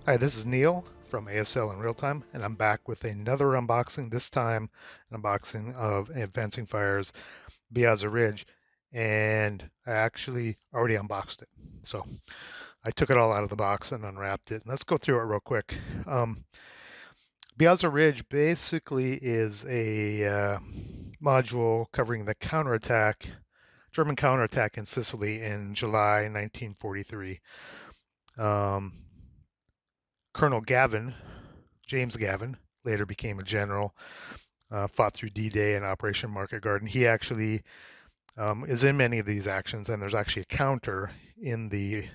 Hi, this is Neil from ASL in Real Time, and I'm back with another unboxing, this time an unboxing of Advancing Fire's Biazza Ridge, and I actually already unboxed it. So I took it all out of the box and unwrapped it. Let's go through it real quick. Biazza Ridge basically is a module covering the counterattack, German counterattack in Sicily in July 1943. Um, Colonel Gavin, James Gavin, later became a general, fought through D-Day and Operation Market Garden. He actually is in many of these actions, and there's actually a counter in the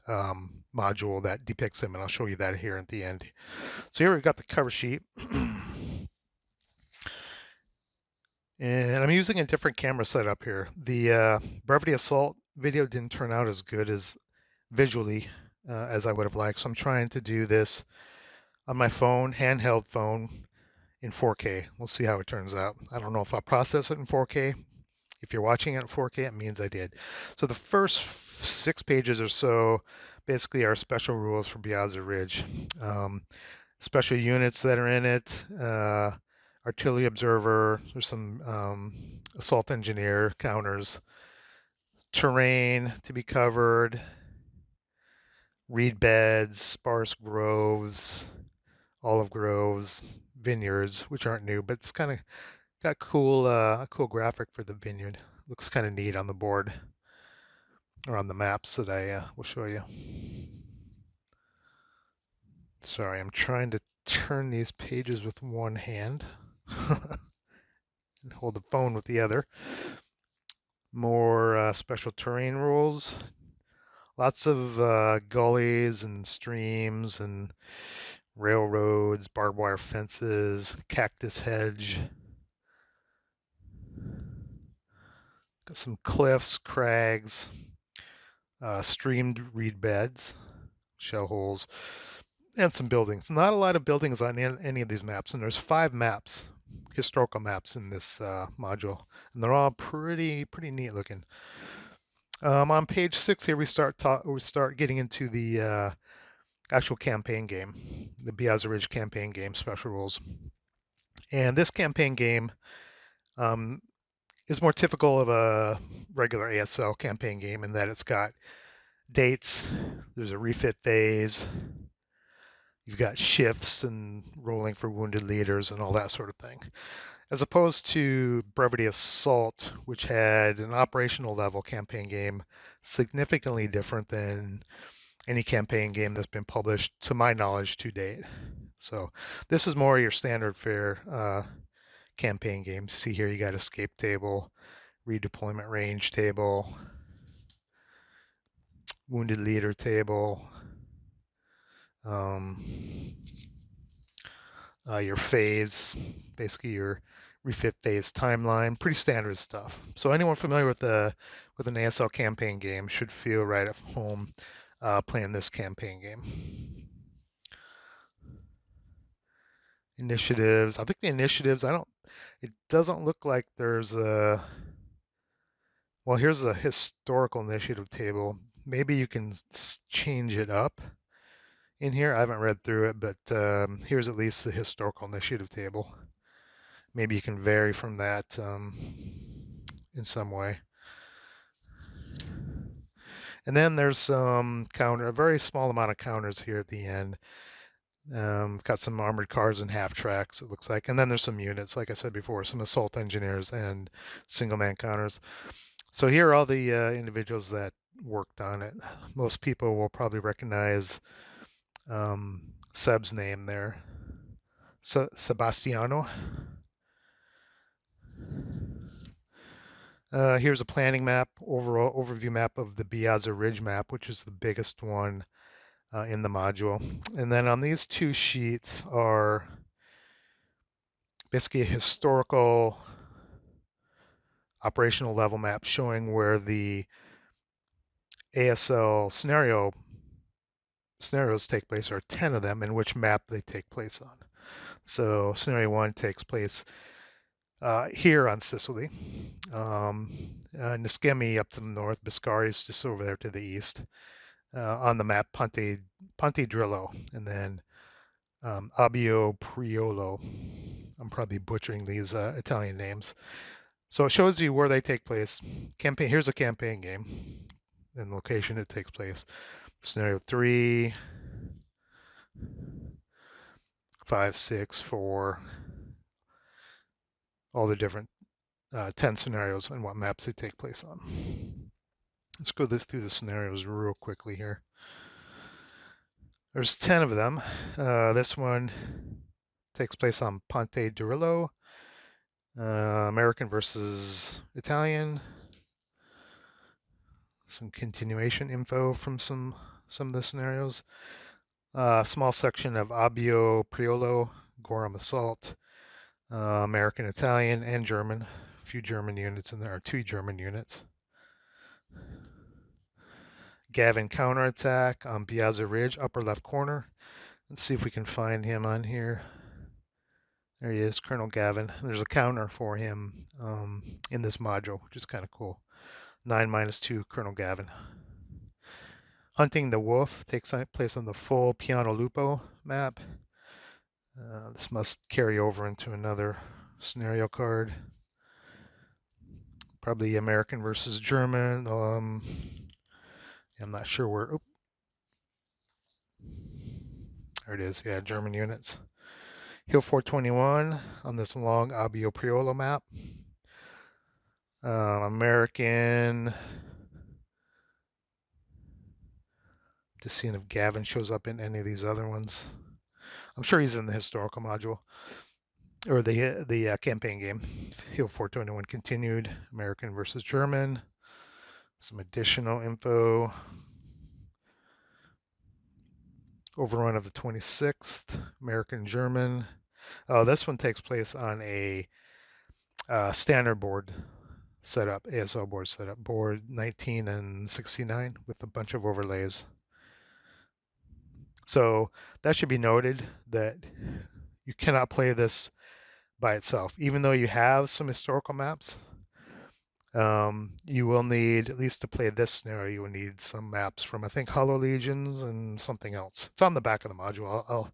module that depicts him, and I'll show you that here at the end. So here we've got the cover sheet. And I'm using a different camera setup here. The Brevity Assault video didn't turn out as good as visually as I would have liked, so I'm trying to do this on my phone, handheld phone, in 4K. We'll see how it turns out. I don't know if I'll process it in 4K. If you're watching it in 4K, it means I did. So the first 6 pages or so basically are special rules for Piazza Ridge. Special units that are in it, artillery observer, there's some assault engineer counters, terrain to be covered, reed beds, sparse groves, olive groves, vineyards, which aren't new, but it's kind of got cool, a cool graphic for the vineyard. Looks kind of neat on the board or on the maps that I will show you. Sorry, I'm trying to turn these pages with one hand and hold the phone with the other. More special terrain rules. Lots of gullies and streams and railroads, barbed wire fences, cactus hedge. Got some cliffs, crags, streamed reed beds, shell holes, and some buildings. Not a lot of buildings on any of these maps, and there's 5 maps, historical maps in this module, and they're all pretty neat looking. On page 6 here, we start getting into the actual campaign game, the Biazza Ridge campaign game special rules. And this campaign game um, is more typical of a regular ASL campaign game in that it's got dates, there's a refit phase, you've got shifts and rolling for wounded leaders and all that sort of thing. As opposed to Brevity Assault, which had an operational level campaign game significantly different than any campaign game that's been published, to my knowledge, to date. So this is more your standard fare campaign game. See here, you got escape table, redeployment range table, wounded leader table, um, your phase, basically your refit phase timeline, pretty standard stuff. So anyone familiar with an ASL campaign game should feel right at home playing this campaign game. Initiatives. I think the initiatives. I don't. It doesn't look like there's a. Well, here's a historical initiative table. Maybe you can change it up in here. I haven't read through it, but here's at least the historical initiative table. Maybe you can vary from that in some way. And then there's some a very small amount of counters here at the end. Got some armored cars and half tracks, it looks like. And then there's some units, like I said before, some assault engineers and single man counters. So here are all the individuals that worked on it. Most people will probably recognize Seb's name there, Sebastiano. Here's a planning map, overall overview map of the Biazza Ridge map, which is the biggest one in the module. And then on these 2 sheets are basically a historical operational level map showing where the ASL scenarios take place, or 10 of them, and which map they take place on. So scenario 1 takes place here on Sicily. Niskemi up to the north, Biscari is just over there to the east. on the map Ponte Drillo, and then Abbio Priolo. I'm probably butchering these Italian names. So it shows you where they take place. Campaign. Here's a campaign game and location it takes place. Scenario 3, 5, 6, 4, all the different 10 scenarios and what maps they take place on. Let's go through the scenarios real quickly here. There's 10 of them. This one takes place on Ponte Durillo, American versus Italian. Some continuation info from some of the scenarios. Small section of Abbio Priolo, Gorham Assault, American, Italian, and German. A few German units in there, or 2 German units. Gavin counterattack on Biazza Ridge, upper left corner. Let's see if we can find him on here. There he is, Colonel Gavin. There's a counter for him in this module, which is kind of cool. 9-2, Colonel Gavin. Hunting the Wolf takes place on the full Piano Lupo map. This must carry over into another scenario card. Probably American versus German. I'm not sure where. Oh, there it is. Yeah, German units. Hill 421 on this long Abbio Priolo map. American. Just seeing if Gavin shows up in any of these other ones. I'm sure he's in the historical module or the campaign game. Hill 421 continued. American versus German. Some additional info. Overrun of the 26th. American German. Oh, this one takes place on a standard board setup, ASL board setup, board 19 and 69 with a bunch of overlays. So that should be noted that you cannot play this by itself. Even though you have some historical maps, you will need, at least to play this scenario, you will need some maps from, I think, Hollow Legions and something else. It's on the back of the module. I'll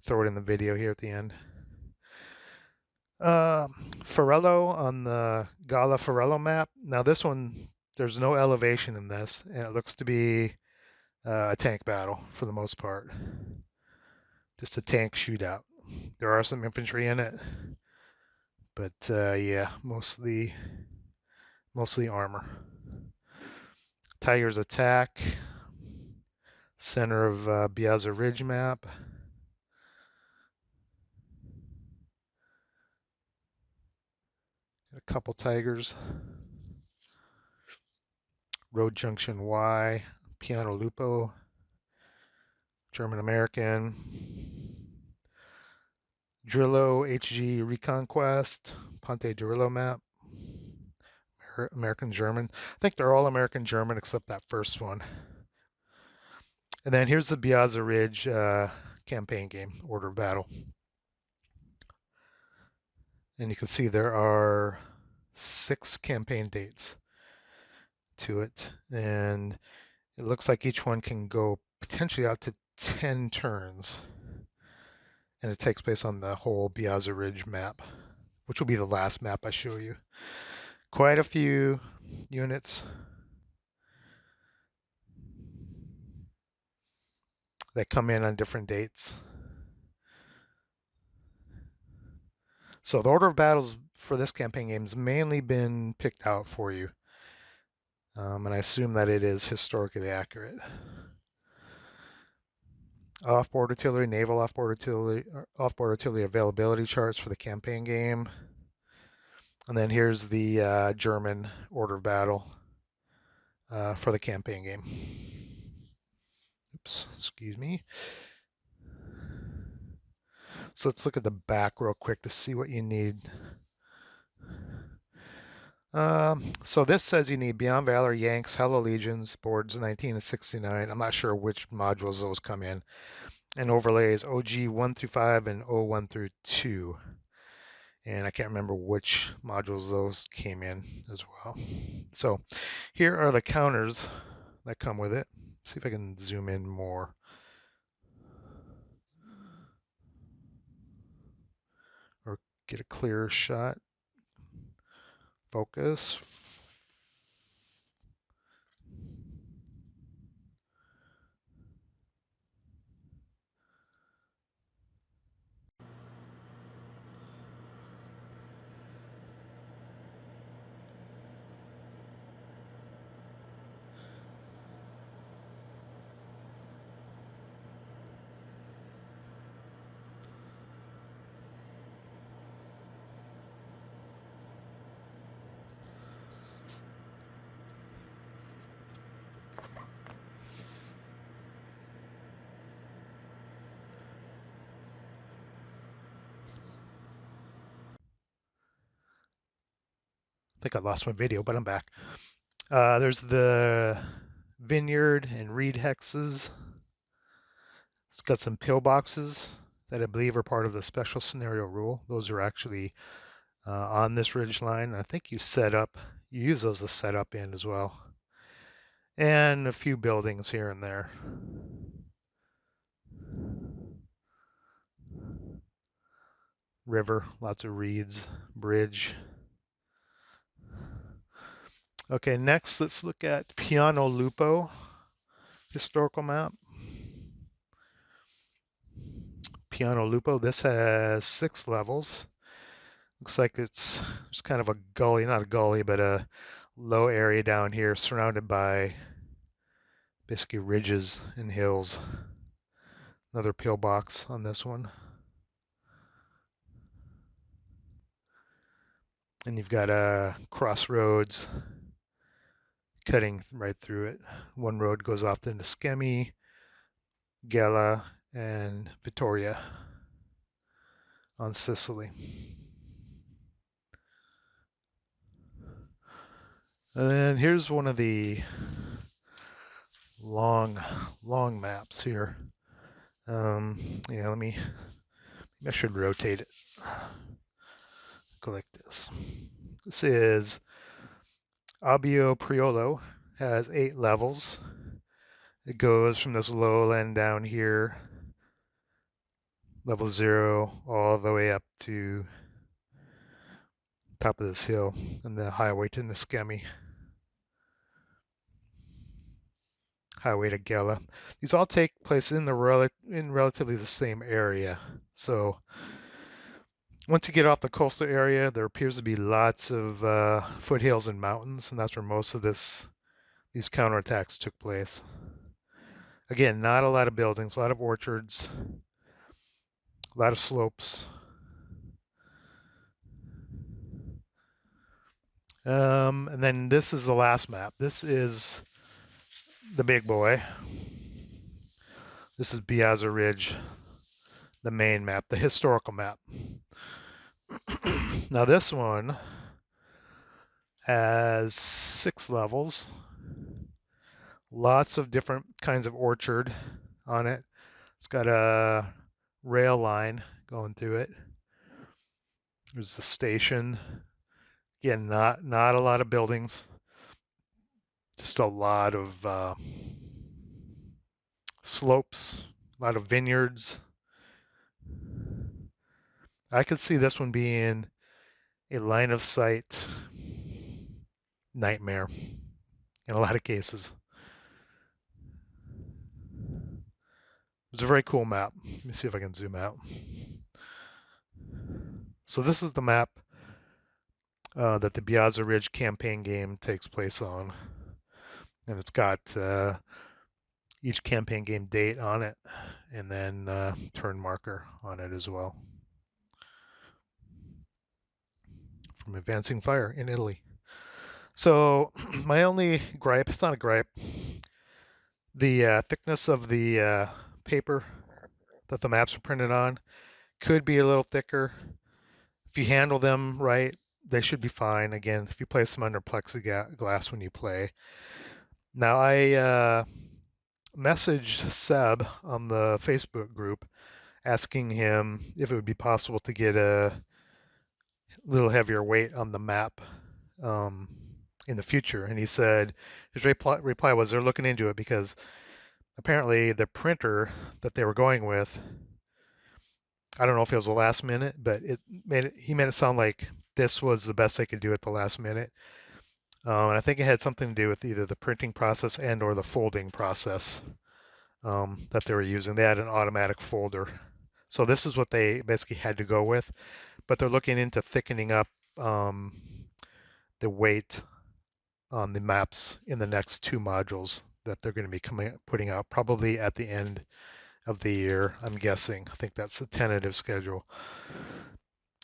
throw it in the video here at the end. Forello on the Gala Forello map. Now this one, there's no elevation in this, and it looks to be a tank battle for the most part. Just a tank shootout. There are some infantry in it, but yeah, mostly armor. Tigers attack. Center of Biazza Ridge map. Got a couple tigers. Road Junction Y. Piano Lupo. German American. Drillo HG Reconquest. Ponte Durillo map. American German. I think they're all American German except that first one. And then here's the Biazza Ridge campaign game, order of battle. And you can see there are 6 campaign dates to it. And it looks like each one can go potentially out to 10 turns. And it takes place on the whole Biazza Ridge map, which will be the last map I show you. Quite a few units that come in on different dates. So the order of battles for this campaign game has mainly been picked out for you. And I assume that it is historically accurate. Off-board artillery, naval off-board artillery availability charts for the campaign game. And then here's the German order of battle for the campaign game. Oops, excuse me. So let's look at the back real quick to see what you need. So this says you need Beyond Valor, Yanks, Hello Legions, boards 19 and 69. I'm not sure which modules those come in. And overlays OG 1 through 5 and O1 through 2. And I can't remember which modules those came in as well. So here are the counters that come with it. See if I can zoom in more. Or get a clearer shot. Focus. I think I lost my video, but I'm back. There's the vineyard and reed hexes. It's got some pillboxes that I believe are part of the special scenario rule. Those are actually on this ridge line. I think you use those to set up in as well. And a few buildings here and there. River, lots of reeds, bridge. Okay, next let's look at Piano Lupo historical map. Piano Lupo, this has 6 levels. Looks like it's kind of a gully, not a gully, but a low area down here surrounded by basically ridges and hills. Another pillbox on this one. And you've got crossroads cutting right through it. One road goes off into Skemi, Gela, and Vittoria on Sicily. And then here's one of the long maps here. Yeah, I should rotate it. Go like this. This is Abbio Priolo, has 8 levels. It goes from this lowland down here, level 0, all the way up to top of this hill and the highway to Niskemi, highway to Gela. These all take place in relatively the same area. So once you get off the coastal area, there appears to be lots of foothills and mountains, and that's where most of these counterattacks took place. Again, not a lot of buildings, a lot of orchards, a lot of slopes. And then this is the last map. This is the big boy. This is Biazza Ridge, the main map, the historical map. Now this one has 6 levels, lots of different kinds of orchard on it. It's got a rail line going through it. There's the station. Again, not a lot of buildings, just a lot of slopes, a lot of vineyards. I could see this one being a line of sight nightmare in a lot of cases. It's a very cool map. Let me see if I can zoom out. So this is the map that the Biazza Ridge campaign game takes place on. And it's got each campaign game date on it and then turn marker on it as well. From Advancing Fire in Italy. So my only gripe, it's not a gripe, the thickness of the paper that the maps are printed on could be a little thicker. If you handle them right, they should be fine. Again, if you place them under plexiglass when you play. Now, I messaged Seb on the Facebook group asking him if it would be possible to get a little heavier weight on the map in the future. And he said, his reply was they're looking into it because apparently the printer that they were going with, I don't know if it was the last minute, but he made it sound like this was the best they could do at the last minute. And I think it had something to do with either the printing process and or the folding process that they were using. They had an automatic folder. So this is what they basically had to go with, but they're looking into thickening up um, the weight on the maps in the next two modules that they're going to be putting out probably at the end of the year, I'm guessing. I think that's the tentative schedule.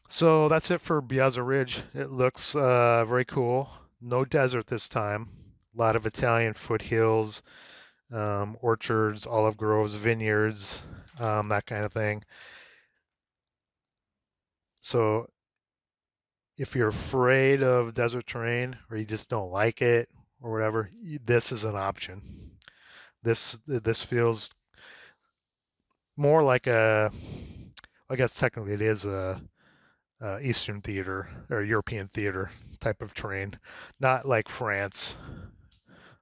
So that's it for Biazza Ridge. It looks very cool. No desert this time. A lot of Italian foothills, orchards, olive groves, vineyards, that kind of thing. So if you're afraid of desert terrain or you just don't like it or whatever, this is an option. This feels more like I guess technically it is a Eastern theater or European theater type of terrain, not like France,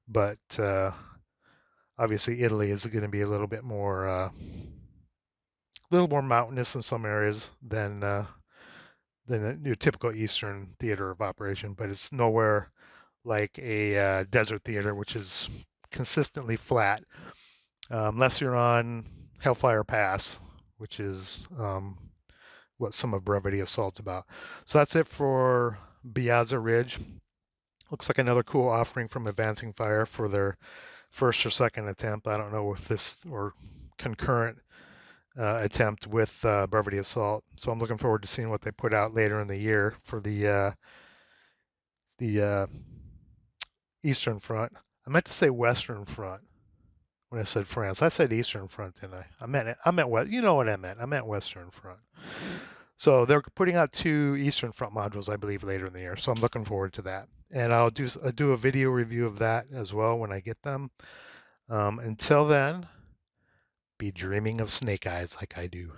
but obviously Italy is going to be a little more mountainous in some areas than your typical Eastern theater of operation, but it's nowhere like a desert theater, which is consistently flat, unless you're on Hellfire Pass, which is what some of Brevity Assault's about. So that's it for Biazza Ridge. Looks like another cool offering from Advancing Fire for their first or second attempt. I don't know if this or concurrent attempt with Brevity Assault. So I'm looking forward to seeing what they put out later in the year for the Eastern Front. I meant to say Western Front when I said France. I said Eastern Front, didn't I? I meant West. You know what I meant? I meant Western Front. So they're putting out two Eastern Front modules, I believe, later in the year. So I'm looking forward to that, and I'll do a video review of that as well when I get them. Until then, be dreaming of snake eyes like I do.